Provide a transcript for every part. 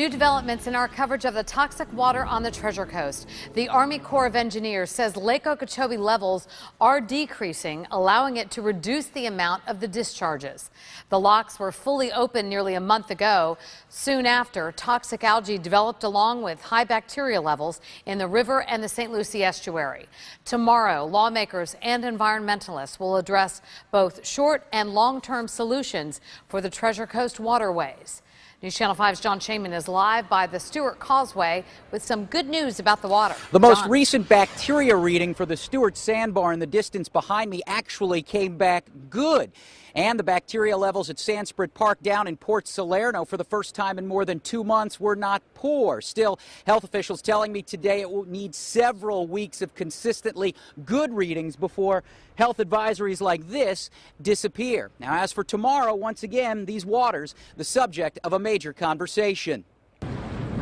New developments in our coverage of the toxic water on the Treasure Coast. The Army Corps of Engineers says Lake Okeechobee levels are decreasing, allowing it to reduce the amount of the discharges. The locks were fully open nearly a month ago. Soon after, toxic algae developed along with high bacteria levels in the river and the St. Lucie estuary. Tomorrow, lawmakers and environmentalists will address both short and long-term solutions for the Treasure Coast waterways. News Channel 5's John Shaman is live by the Stewart Causeway with some good news about the water. The most recent bacteria reading for the Stewart Sandbar in the distance behind me actually came back good. And the bacteria levels at Sansprit Park down in Port Salerno for the first time in more than 2 months were not poor. Still, health officials telling me today it will need several weeks of consistently good readings before health advisories like this disappear. Now, as for tomorrow, once again, these waters, the subject of a major conversation.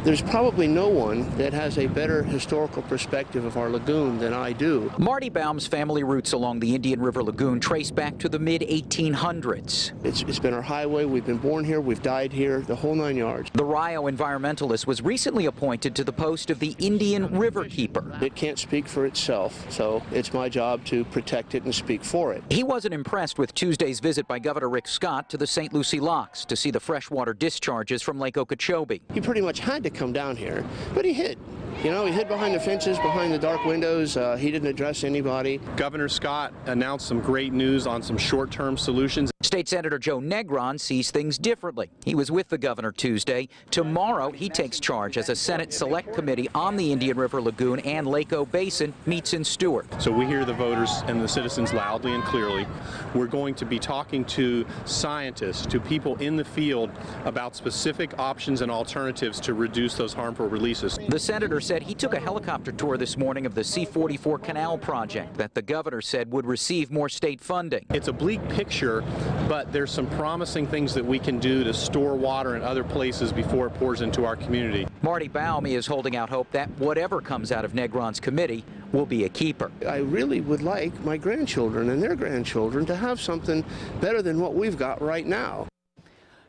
There's probably no one that has a better historical perspective of our lagoon than I do. Marty Baum's family roots along the Indian River Lagoon trace back to the mid-1800s. It's been our highway. We've been born here. We've died here, the whole 9 yards. The Rio environmentalist was recently appointed to the post of the Indian River Keeper. It can't speak for itself, so it's my job to protect it and speak for it. He wasn't impressed with Tuesday's visit by Governor Rick Scott to the St. Lucie locks to see the freshwater discharges from Lake Okeechobee. He pretty much had to come down here, but he hid. You know, he hid behind the fences, behind the dark windows. He didn't address anybody. Governor Scott announced some great news on some short-term solutions. State Senator Joe Negron sees things differently. He was with the governor Tuesday. Tomorrow, he takes charge as a Senate Select Committee on the Indian River Lagoon and Lake O Basin meets in Stewart. So we hear the voters and the citizens loudly and clearly. We're going to be talking to scientists, to people in the field about specific options and alternatives to reduce those harmful releases. The senator said he took a helicopter tour this morning of the C-44 canal project that the governor said would receive more state funding. It's a bleak picture, but there's some promising things that we can do to store water in other places before it pours into our community. Marty Baum is holding out hope that whatever comes out of Negron's committee will be a keeper. I really would like my grandchildren and their grandchildren to have something better than what we've got right now.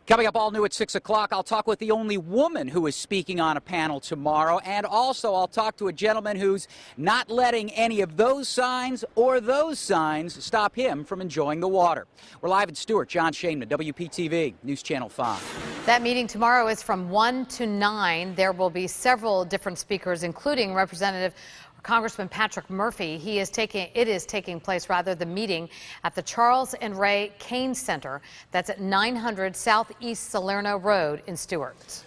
Coming up all new at 6 o'clock, I'll talk with the only woman who is speaking on a panel tomorrow. And also I'll talk to a gentleman who's not letting any of those signs or those signs stop him from enjoying the water. We're live in Stewart. John Shaman, WPTV, News Channel 5. That meeting tomorrow is from 1 to 9. There will be several different speakers, including Congressman Patrick Murphy. It is taking place, the meeting at the Charles and Ray Kane Center. That's at 900 Southeast Salerno Road in Stewart.